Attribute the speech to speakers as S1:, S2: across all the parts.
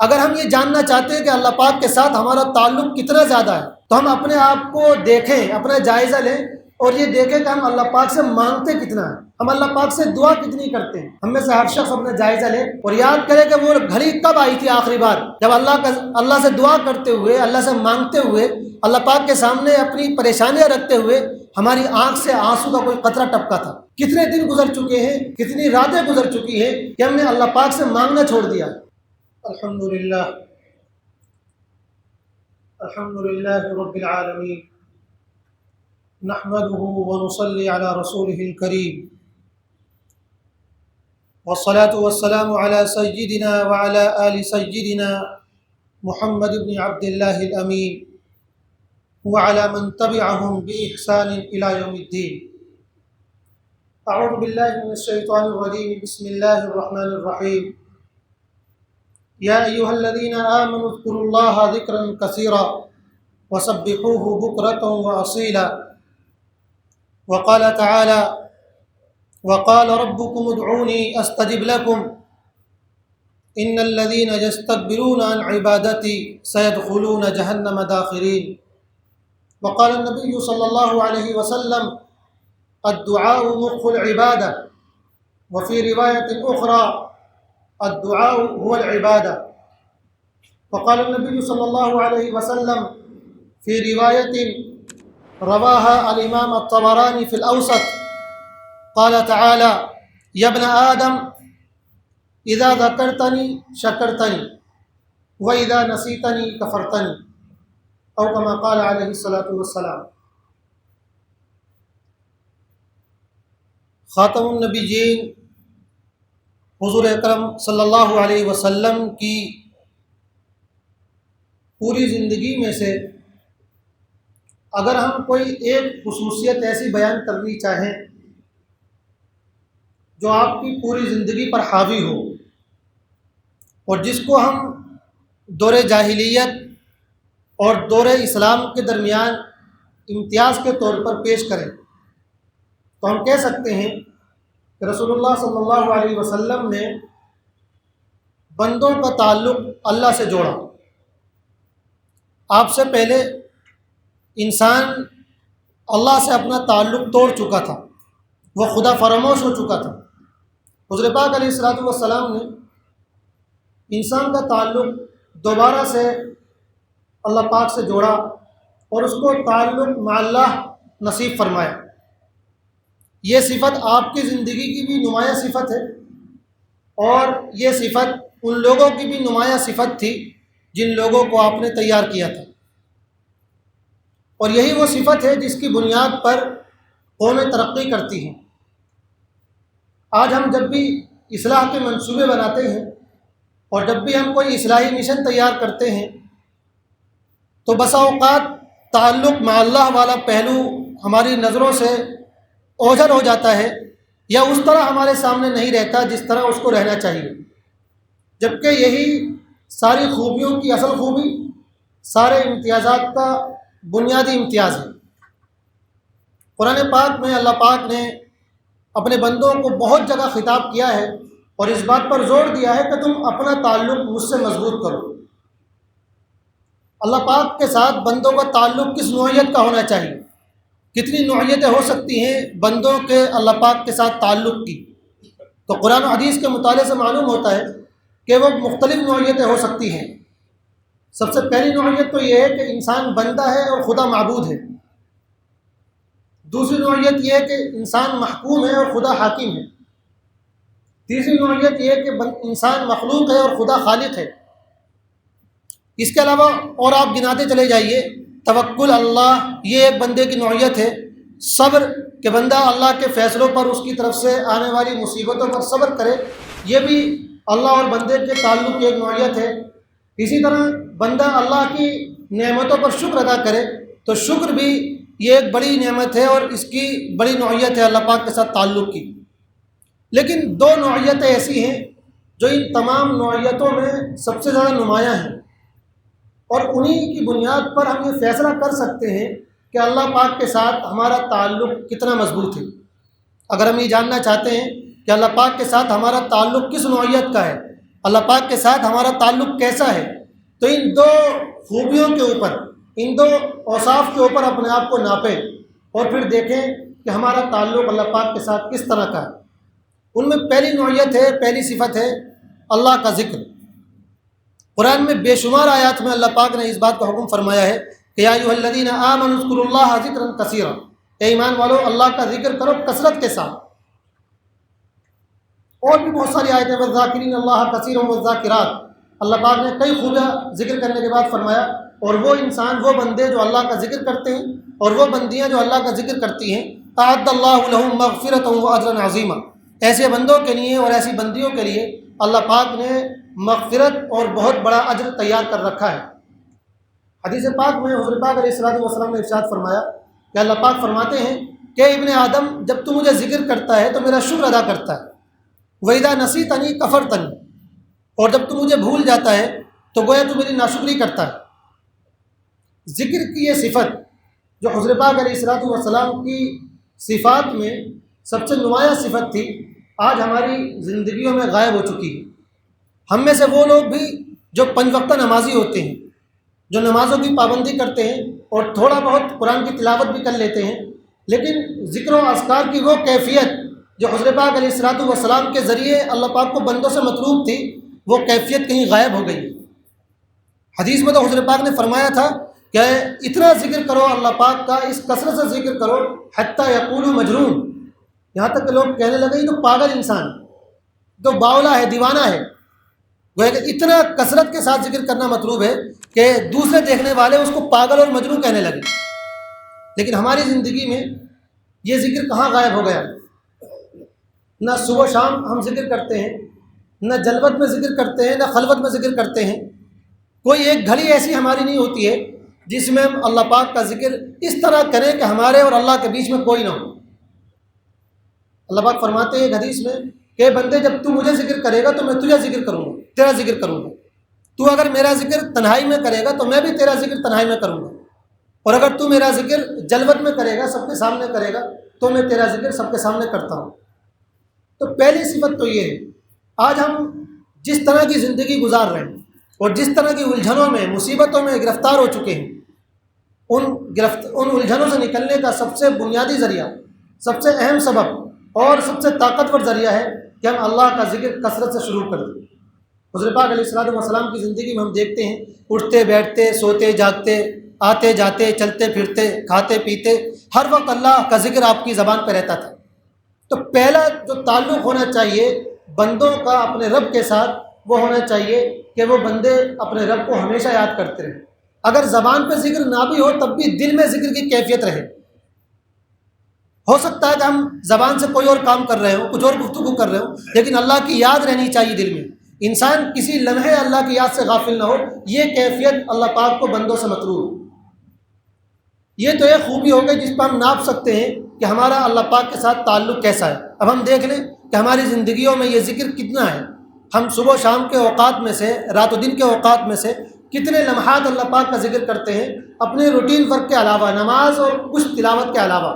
S1: اگر ہم یہ جاننا چاہتے ہیں کہ اللہ پاک کے ساتھ ہمارا تعلق کتنا زیادہ ہے تو ہم اپنے آپ کو دیکھیں، اپنا جائزہ لیں اور یہ دیکھیں کہ ہم اللہ پاک سے مانگتے کتنا ہے، ہم اللہ پاک سے دعا کتنی کرتے ہیں۔ ہم میں سے ہر شخص اپنا جائزہ لے اور یاد کرے کہ وہ گھڑی کب آئی تھی آخری بار جب اللہ سے دعا کرتے ہوئے، اللہ سے مانگتے ہوئے، اللہ پاک کے سامنے اپنی پریشانیاں رکھتے ہوئے ہماری آنکھ سے آنسو کا کوئی قطرہ ٹپکا تھا۔ کتنے دن گزر چکے ہیں، کتنی راتیں گزر چکی ہیں کہ ہم نے اللہ پاک سے مانگنا چھوڑ دیا۔ الحمدللہ الحمدللہ رب العالمین، نحمده ونصلي على رسوله الكريم، والصلاة والسلام على سيدنا وعلى آل سيدنا محمد بن عبد الله الأمين وعلى من تبعهم بإحسان إلى يوم الدين۔ أعوذ بالله من الشيطان الرجيم، بسم الله الرحمن الرحيم۔ يا أيها الذين آمنوا اذكروا الله ذكرا كثيرا وسبحوه بكرة وأصيلا۔ وقال تعالى: وقال ربكم ادعوني أستجب لكم إن الذين يستكبرون عن عبادتي سيدخلون جهنم داخرين۔ وقال النبي صلى الله عليه وسلم: الدعاء مخ العبادة، وفي رواية أخرى الدعاء هو العبادة۔ وقال النبي صلى الله عليه وسلم في رواية رواها الإمام الطبراني في الأوسط، قال تعالى: يا ابن آدم إذا ذكرتني شكرتني وإذا نسيتني كفرتني، أو كما قال عليه الصلاة والسلام۔ خاتم النبیین حضور اکرم صلی اللہ علیہ وسلم کی پوری زندگی میں سے اگر ہم کوئی ایک خصوصیت ایسی بیان کرنی چاہیں جو آپ کی پوری زندگی پر حاوی ہو اور جس کو ہم دور جاہلیت اور دور اسلام کے درمیان امتیاز کے طور پر پیش کریں تو ہم کہہ سکتے ہیں کہ رسول اللہ صلی اللہ علیہ وسلم نے بندوں کا تعلق اللہ سے جوڑا۔ آپ سے پہلے انسان اللہ سے اپنا تعلق توڑ چکا تھا، وہ خدا فراموش ہو چکا تھا۔ حضور پاک علیہ الصلوۃ والسلام نے انسان کا تعلق دوبارہ سے اللہ پاک سے جوڑا اور اس کو تعلق مع اللہ نصیب فرمایا۔ یہ صفت آپ کی زندگی کی بھی نمایاں صفت ہے اور یہ صفت ان لوگوں کی بھی نمایاں صفت تھی جن لوگوں کو آپ نے تیار کیا تھا، اور یہی وہ صفت ہے جس کی بنیاد پر قومیں ترقی کرتی ہیں۔ آج ہم جب بھی اصلاح کے منصوبے بناتے ہیں اور جب بھی ہم کوئی اصلاحی مشن تیار کرتے ہیں تو بسا اوقات تعلق مع اللہ والا پہلو ہماری نظروں سے اوجھل ہو جاتا ہے یا اس طرح ہمارے سامنے نہیں رہتا جس طرح اس کو رہنا چاہیے، جبکہ یہی ساری خوبیوں کی اصل خوبی، سارے امتیازات کا بنیادی امتیاز ہے۔ قرآن پاک میں اللہ پاک نے اپنے بندوں کو بہت جگہ خطاب کیا ہے اور اس بات پر زور دیا ہے کہ تم اپنا تعلق مجھ سے مضبوط کرو۔ اللہ پاک کے ساتھ بندوں کا تعلق کس نوعیت کا ہونا چاہیے؟ کتنی نوعیتیں ہو سکتی ہیں بندوں کے اللہ پاک کے ساتھ تعلق کی؟ تو قرآن و حدیث کے مطالعے سے معلوم ہوتا ہے کہ وہ مختلف نوعیتیں ہو سکتی ہیں۔ سب سے پہلی نوعیت تو یہ ہے کہ انسان بندہ ہے اور خدا معبود ہے۔ دوسری نوعیت یہ ہے کہ انسان محکوم ہے اور خدا حاکم ہے۔ تیسری نوعیت یہ ہے کہ انسان مخلوق ہے اور خدا خالق ہے۔ اس کے علاوہ اور آپ گناتے چلے جائیے، توکل اللہ یہ ایک بندے کی نوعیت ہے، صبر کہ بندہ اللہ کے فیصلوں پر، اس کی طرف سے آنے والی مصیبتوں پر صبر کرے، یہ بھی اللہ اور بندے کے تعلق کی ایک نوعیت ہے۔ اسی طرح بندہ اللہ کی نعمتوں پر شکر ادا کرے تو شکر بھی یہ ایک بڑی نعمت ہے اور اس کی بڑی نوعیت ہے اللہ پاک کے ساتھ تعلق کی۔ لیکن دو نوعیتیں ایسی ہیں جو ان تمام نوعیتوں میں سب سے زیادہ نمایاں ہیں، اور انہی کی بنیاد پر ہم یہ فیصلہ کر سکتے ہیں کہ اللہ پاک کے ساتھ ہمارا تعلق کتنا مضبوط ہے۔ اگر ہم یہ جاننا چاہتے ہیں کہ اللہ پاک کے ساتھ ہمارا تعلق کس نوعیت کا ہے اللہ پاک کے ساتھ ہمارا تعلق کیسا ہے، تو ان دو خوبیوں کے اوپر، ان دو اوصاف کے اوپر اپنے آپ کو ناپیں اور پھر دیکھیں کہ ہمارا تعلق اللہ پاک کے ساتھ کس طرح کا ہے۔ ان میں پہلی نوعیت ہے، پہلی صفت ہے اللہ کا ذکر۔ قرآن میں بے شمار آیات میں اللہ پاک نے اس بات کا حکم فرمایا ہے کہ یا ایھا الذین آمنوا اذکروا اللہ ذکرا کثیرا، اے ایمان والو اللہ کا ذکر کرو کثرت کے ساتھ۔ اور بھی بہت ساری آیتیں، والذاکرین اللہ کثیرا والذاکرات، اللہ پاک نے کئی خوبیاں ذکر کرنے کے بعد فرمایا اور وہ انسان، وہ بندے جو اللہ کا ذکر کرتے ہیں اور وہ بندیاں جو اللہ کا ذکر کرتی ہیں، اعد اللہ لہم مغفرۃ واجرا عظیما، ایسے بندوں کے لیے اور ایسی بندیوں کے لیے اللہ پاک نے مغفرت اور بہت بڑا اجر تیار کر رکھا ہے۔ حدیث پاک میں حضور پاک علیہ الصلوۃ والسلام نے ارشاد فرمایا کہ اللہ پاک فرماتے ہیں کہ ابن آدم، جب تو مجھے ذکر کرتا ہے تو میرا شکر ادا کرتا ہے، وَإِذَا نَسِيتَنِي كَفَرْتَنِي، اور جب تو مجھے بھول جاتا ہے تو گویا تو میری ناشکری کرتا ہے۔ ذکر کی یہ صفت جو حضور پاک علیہ الصلوۃ والسلام کی صفات میں سب سے نمایاں صفت تھی، آج ہماری زندگیوں میں غائب ہو چکی ہے۔ ہم میں سے وہ لوگ بھی جو 5 وقتہ نمازی ہوتے ہیں، جو نمازوں کی پابندی کرتے ہیں اور تھوڑا بہت قرآن کی تلاوت بھی کر لیتے ہیں، لیکن ذکر و اذکار کی وہ کیفیت جو حضور پاک علیہ الصلوۃ والسلام کے ذریعے اللہ پاک کو بندوں سے مطلوب تھی، وہ کیفیت کہیں غائب ہو گئی۔ حدیث میں تو حضور پاک نے فرمایا تھا کہ اتنا ذکر کرو اللہ پاک کا، اس کثرت سے ذکر کرو حتی یقولوا مجنون، یہاں تک کہ لوگ کہنے لگے یہ تو پاگل انسان، تو باولا ہے، دیوانہ ہے۔ گویا کہ اتنا کثرت کے ساتھ ذکر کرنا مطلوب ہے کہ دوسرے دیکھنے والے اس کو پاگل اور مجنون کہنے لگے۔ لیکن ہماری زندگی میں یہ ذکر کہاں غائب ہو گیا؟ نہ صبح شام ہم ذکر کرتے ہیں، نہ جلوت میں ذکر کرتے ہیں، نہ خلوت میں ذکر کرتے ہیں۔ کوئی ایک گھڑی ایسی ہماری نہیں ہوتی ہے جس میں ہم اللہ پاک کا ذکر اس طرح کریں کہ ہمارے اور اللہ کے بیچ میں کوئی نہ ہو۔ اللہ پاک فرماتے ہیں ایک حدیث میں کہ بندے جب تو مجھے ذکر کرے گا تو میں تجھے ذکر کروں گا، تیرا ذکر کروں گا۔ تو اگر میرا ذکر تنہائی میں کرے گا تو میں بھی تیرا ذکر تنہائی میں کروں گا، اور اگر تو میرا ذکر جلوت میں کرے گا، سب کے سامنے کرے گا، تو میں تیرا ذکر سب کے سامنے کرتا ہوں۔ تو پہلی صفت تو یہ ہے۔ آج ہم جس طرح کی زندگی گزار رہے ہیں اور جس طرح کی الجھنوں میں، مصیبتوں میں گرفتار ہو چکے ہیں، ان الجھنوں سے نکلنے کا سب سے بنیادی ذریعہ، سب سے اہم سبب اور سب سے طاقتور ذریعہ ہے کہ ہم اللہ کا ذکر کثرت سے شروع کر دیں۔ حضور پاک علیہ الصلوۃ والسلام کی زندگی میں ہم دیکھتے ہیں اٹھتے بیٹھتے، سوتے جاگتے، آتے جاتے، چلتے پھرتے، کھاتے پیتے، ہر وقت اللہ کا ذکر آپ کی زبان پہ رہتا تھا۔ تو پہلا جو تعلق ہونا چاہیے بندوں کا اپنے رب کے ساتھ، وہ ہونا چاہیے کہ وہ بندے اپنے رب کو ہمیشہ یاد کرتے رہیں۔ اگر زبان پہ ذکر نہ بھی ہو تب بھی دل میں ذکر کی کیفیت رہے۔ ہو سکتا ہے کہ ہم زبان سے کوئی اور کام کر رہے ہوں، کچھ اور گفتگو کر رہے ہوں، لیکن اللہ کی یاد رہنی چاہیے دل میں۔ انسان کسی لمحے اللہ کی یاد سے غافل نہ ہو، یہ کیفیت اللہ پاک کو بندوں سے مطلوب۔ یہ تو ایک خوبی ہو گئی جس پر ہم ناپ سکتے ہیں کہ ہمارا اللہ پاک کے ساتھ تعلق کیسا ہے۔ اب ہم دیکھ لیں کہ ہماری زندگیوں میں یہ ذکر کتنا ہے۔ ہم صبح و شام کے اوقات میں سے، رات و دن کے اوقات میں سے کتنے لمحات اللہ پاک کا ذکر کرتے ہیں اپنے روٹین ورک کے علاوہ، نماز اور کچھ تلاوت کے علاوہ۔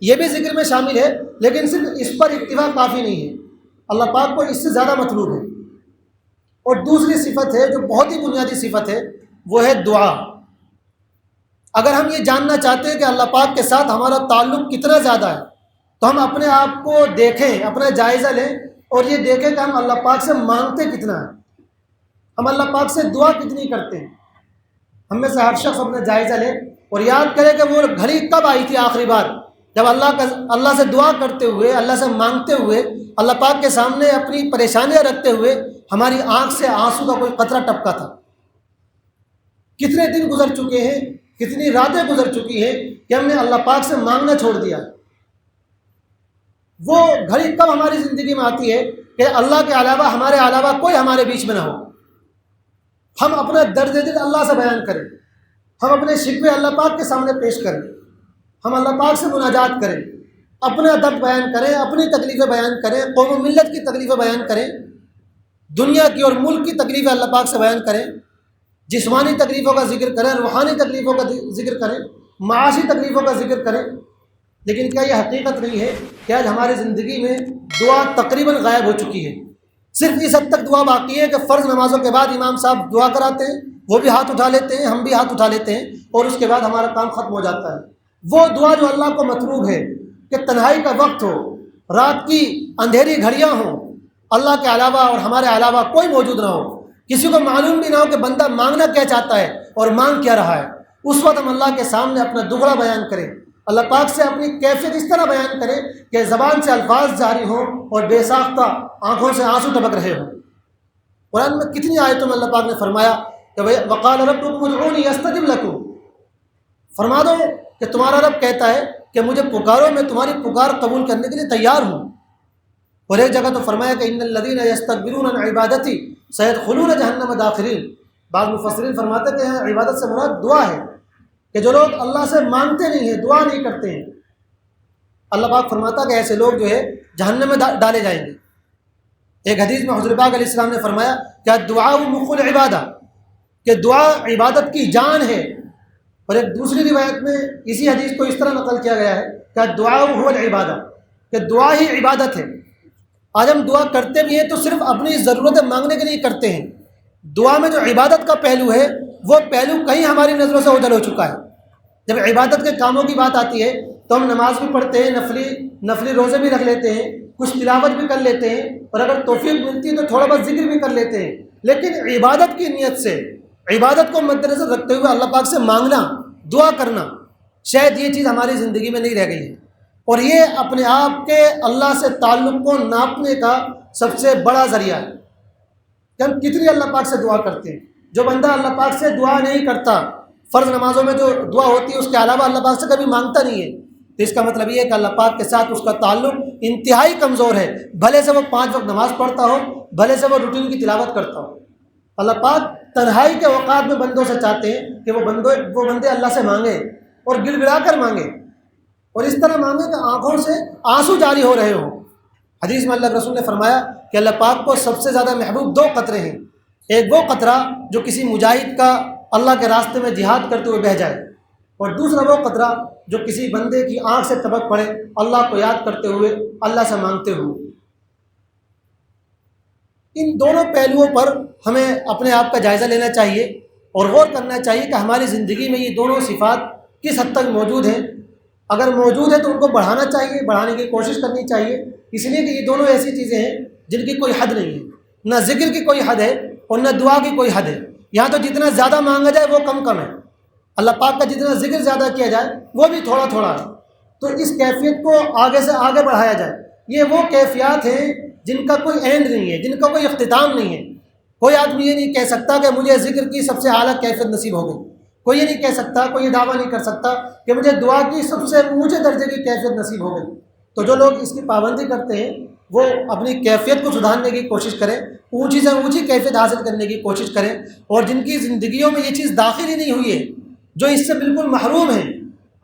S1: یہ بھی ذکر میں شامل ہے، لیکن صرف اس پر اکتفا کافی نہیں ہے، اللہ پاک کو اس سے زیادہ مطلوب ہے۔ اور دوسری صفت ہے جو بہت ہی بنیادی صفت ہے، وہ ہے دعا۔ اگر ہم یہ جاننا چاہتے ہیں کہ اللہ پاک کے ساتھ ہمارا تعلق کتنا زیادہ ہے، تو ہم اپنے آپ کو دیکھیں، اپنا جائزہ لیں اور یہ دیکھیں کہ ہم اللہ پاک سے مانگتے کتنا ہے، ہم اللہ پاک سے دعا کتنی کرتے ہیں۔ ہم میں سے ہر شخص اپنا جائزہ لے اور یاد کرے کہ وہ گھڑی کب آئی تھی آخری بار جب اللہ سے دعا کرتے ہوئے، اللہ سے مانگتے ہوئے، اللہ پاک کے سامنے اپنی پریشانیاں رکھتے ہوئے ہماری آنکھ سے آنسو کا کوئی قطرہ ٹپکا تھا۔ کتنے دن گزر چکے ہیں، کتنی راتیں گزر چکی ہیں کہ ہم نے اللہ پاک سے مانگنا چھوڑ دیا۔ وہ گھڑی کب ہماری زندگی میں آتی ہے کہ اللہ کے علاوہ، ہمارے علاوہ کوئی ہمارے بیچ میں نہ ہو، ہم اپنا درد دل اللہ سے بیان کریں، ہم اپنے شکوے اللہ پاک کے سامنے پیش کریں، ہم اللہ پاک سے مناجات کریں، اپنا درد بیان کریں، اپنی تکلیفیں بیان کریں، قوم و ملت کی تکلیفیں بیان کریں، دنیا کی اور ملک کی تکلیفیں اللہ پاک سے بیان کریں، جسمانی تکلیفوں کا ذکر کریں، روحانی تکلیفوں کا ذکر کریں، معاشی تکلیفوں کا ذکر کریں۔ لیکن کیا یہ حقیقت نہیں ہے کہ آج ہماری زندگی میں دعا تقریباً غائب ہو چکی ہے؟ صرف اس حد تک دعا باقی ہے کہ فرض نمازوں کے بعد امام صاحب دعا کراتے ہیں، وہ بھی ہاتھ اٹھا لیتے ہیں، ہم بھی ہاتھ اٹھا لیتے ہیں، اور اس کے بعد ہمارا کام ختم ہو جاتا ہے۔ وہ دعا جو اللہ کو مطلوب ہے کہ تنہائی کا وقت ہو، رات کی اندھیری گھڑیاں ہوں، اللہ کے علاوہ اور ہمارے علاوہ کوئی موجود نہ ہو، کسی کو معلوم بھی نہ ہو کہ بندہ مانگنا کیا چاہتا ہے اور مانگ کیا رہا ہے، اس وقت ہم اللہ کے سامنے اپنا دگڑا بیان کریں، اللہ پاک سے اپنی کیفیت اس طرح بیان کریں کہ زبان سے الفاظ جاری ہوں اور بے ساختہ آنکھوں سے آنسو ٹپک رہے ہوں۔ قرآن میں کتنی آیتوں میں اللہ پاک نے فرمایا کہ وقال ربکم ادعونی استجب لکم، فرما دو کہ تمہارا رب کہتا ہے کہ مجھے پکارو، میں تمہاری پکار قبول کرنے کے لیے تیار ہوں۔ اور ایک جگہ تو فرمایا کہ ان الذین یستکبرون عن عبادتی سیدخلون جہنم داخرین۔ بعض مفسرین فرماتے ہیں کہ یہاں عبادت سے مراد دعا ہے، کہ جو لوگ اللہ سے مانگتے نہیں ہیں، دعا نہیں کرتے ہیں، اللہ پاک فرماتا کہ ایسے لوگ جو ہے جہنم میں ڈالے جائیں گے۔ ایک حدیث میں حضور پاک علیہ السلام نے فرمایا کہ دعا مخ العبادہ، کہ دعا عبادت کی جان ہے۔ اور ایک دوسری روایت میں اسی حدیث کو اس طرح نقل کیا گیا ہے کہ دعا هو العبادہ، کہ دعا ہی عبادت ہے۔ آج ہم دعا کرتے بھی ہیں تو صرف اپنی ضرورتیں مانگنے کے لیے کرتے ہیں، دعا میں جو عبادت کا پہلو ہے وہ پہلو کہیں ہماری نظروں سے اوجھل ہو چکا ہے۔ جب عبادت کے کاموں کی بات آتی ہے تو ہم نماز بھی پڑھتے ہیں، نفلی روزے بھی رکھ لیتے ہیں، کچھ تلاوت بھی کر لیتے ہیں، اور اگر توفیق ملتی ہے تو تھوڑا بہت ذکر بھی کر لیتے ہیں، لیکن عبادت کی نیت سے، عبادت کو مد نظر رکھتے ہوئے اللہ پاک سے مانگنا، دعا کرنا، شاید یہ چیز ہماری زندگی میں نہیں رہ گئی ہے۔ اور یہ اپنے آپ کے اللہ سے تعلق کو ناپنے کا سب سے بڑا ذریعہ ہے کہ ہم کتنی اللہ پاک سے دعا کرتے ہیں۔ جو بندہ اللہ پاک سے دعا نہیں کرتا، فرض نمازوں میں جو دعا ہوتی ہے اس کے علاوہ اللہ پاک سے کبھی مانگتا نہیں ہے، تو اس کا مطلب یہ ہے کہ اللہ پاک کے ساتھ اس کا تعلق انتہائی کمزور ہے، بھلے سے وہ 5 وقت نماز پڑھتا ہو، بھلے سے وہ روٹین کی تلاوت کرتا ہو۔ اللہ پاک تنہائی کے اوقات میں بندوں سے چاہتے ہیں کہ وہ بندے اللہ سے مانگیں اور گڑ گڑا کر مانگیں، اور اس طرح مانگیں کہ آنکھوں سے آنسو جاری ہو رہے ہوں۔ حدیث میں اللہ کے رسول نے فرمایا کہ اللہ پاک کو سب سے زیادہ محبوب 2 قطرے ہیں، ایک وہ قطرہ جو کسی مجاہد کا اللہ کے راستے میں جہاد کرتے ہوئے بہہ جائے، اور دوسرا وہ قطرہ جو کسی بندے کی آنکھ سے ٹپک پڑے اللہ کو یاد کرتے ہوئے، اللہ سے مانگتے ہوئے۔ ان دونوں پہلوؤں پر ہمیں اپنے آپ کا جائزہ لینا چاہیے اور غور کرنا چاہیے کہ ہماری زندگی میں یہ دونوں صفات کس حد تک موجود ہیں۔ اگر موجود ہے تو ان کو بڑھانا چاہیے، بڑھانے کی کوشش کرنی چاہیے، اس لیے کہ یہ دونوں ایسی چیزیں ہیں جن کی کوئی حد نہیں ہے، نہ ذکر کی کوئی حد ہے اور نہ دعا کی کوئی حد ہے۔ یہاں تو جتنا زیادہ مانگا جائے وہ کم کم ہے، اللہ پاک کا جتنا ذکر زیادہ کیا جائے وہ بھی تھوڑا تھوڑا ہے۔ تو اس کیفیت کو آگے سے آگے بڑھایا جائے۔ یہ وہ کیفیات ہیں جن کا کوئی اینڈ نہیں ہے، جن کا کوئی اختتام نہیں ہے۔ کوئی آدمی یہ نہیں کہہ سکتا کہ مجھے ذکر کی سب سے اعلیٰ کیفیت نصیب ہو گئی، کوئی یہ نہیں کہہ سکتا، کوئی یہ دعویٰ نہیں کر سکتا کہ مجھے دعا کی سب سے اونچے درجے کی کیفیت نصیب ہو گئی۔ تو جو لوگ اس کی پابندی کرتے ہیں وہ اپنی کیفیت کو سدھارنے کی کوشش کریں، اونچی سے اونچی کیفیت حاصل کرنے کی کوشش کریں، اور جن کی زندگیوں میں یہ چیز داخل ہی نہیں ہوئی ہے، جو اس سے بالکل محروم ہیں،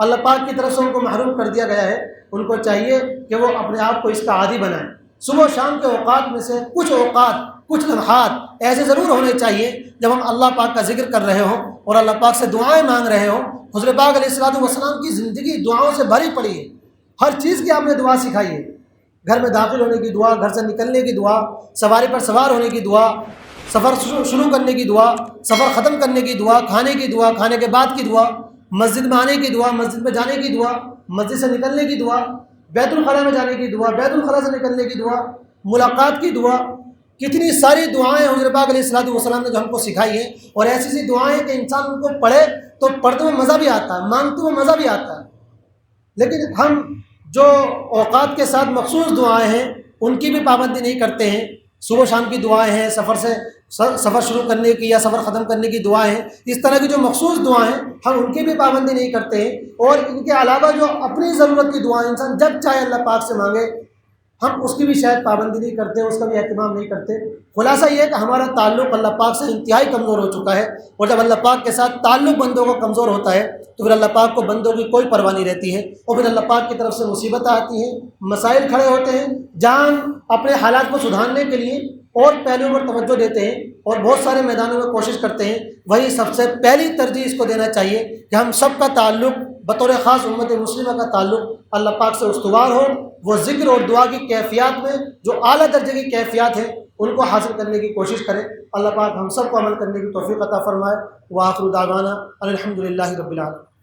S1: اللہ پاک کی طرف سے ان کو محروم کر دیا گیا ہے، ان کو چاہیے کہ وہ اپنے آپ کو اس کا عادی بنائیں۔ صبح و شام کے اوقات میں سے کچھ اوقات، کچھ لمحات ایسے ضرور ہونے چاہیے جب ہم اللہ پاک کا ذکر کر رہے ہوں اور اللہ پاک سے دعائیں مانگ رہے ہوں۔ حضور پاک علیہ الصلوۃ والسلام کی زندگی دعاؤں سے بھری پڑی ہے، ہر چیز کی آپ نے دعا سکھائی ہے، گھر میں داخل ہونے کی دعا، گھر سے نکلنے کی دعا، سواری پر سوار ہونے کی دعا، سفر شروع کرنے کی دعا، سفر ختم کرنے کی دعا، کھانے کی دعا، کھانے کے بعد کی دعا، مسجد میں آنے کی دعا، مسجد میں جانے کی دعا، مسجد سے نکلنے کی دعا، بیت الخلاء میں جانے کی دعا، بیت الخلاء سے نکلنے کی دعا، ملاقات کی دعا۔ کتنی ساری دعائیں حضور پاک علیہ الصلوۃ والسلام نے جو ہم کو سکھائی ہیں، اور ایسی سی دعائیں کہ انسان ان کو پڑھے تو پڑھتے ہوئے مزہ بھی آتا ہے، مانگتے ہوئے مزہ بھی آتا ہے، لیکن ہم جو اوقات کے ساتھ مخصوص دعائیں ہیں ان کی بھی پابندی نہیں کرتے ہیں۔ صبح شام کی دعائیں ہیں، سفر شروع کرنے کی یا سفر ختم کرنے کی دعائیں ہیں، اس طرح کی جو مخصوص دعائیں ہیں ہم ان کی بھی پابندی نہیں کرتے ہیں، اور ان کے علاوہ جو اپنی ضرورت کی دعائیں انسان جب چاہے اللہ پاک سے مانگے، ہم اس کی بھی شاید پابندی نہیں کرتے، اس کا بھی اہتمام نہیں کرتے۔ خلاصہ یہ ہے کہ ہمارا تعلق اللہ پاک سے انتہائی کمزور ہو چکا ہے، اور جب اللہ پاک کے ساتھ تعلق بندوں کو کمزور ہوتا ہے تو پھر اللہ پاک کو بندوں کی کوئی پرواہ نہیں رہتی ہے، اور پھر اللہ پاک کی طرف سے مصیبتیں آتی ہیں، مسائل کھڑے ہوتے ہیں، جان اپنے حالات کو سدھارنے کے لیے اور پہلوؤں پر توجہ دیتے ہیں اور بہت سارے میدانوں میں کوشش کرتے ہیں۔ وہی سب سے پہلی ترجیح اس کو دینا چاہیے کہ ہم سب کا تعلق بطور خاص امت مسلمہ کا تعلق اللہ پاک سے استوار ہو، وہ ذکر اور دعا کی کیفیات میں جو اعلیٰ درجے کی کیفیات ہیں ان کو حاصل کرنے کی کوشش کریں۔ اللہ پاک ہم سب کو عمل کرنے کی توفیق عطا فرمائے۔ وآخر دعوانا الحمد للہ رب العالمین۔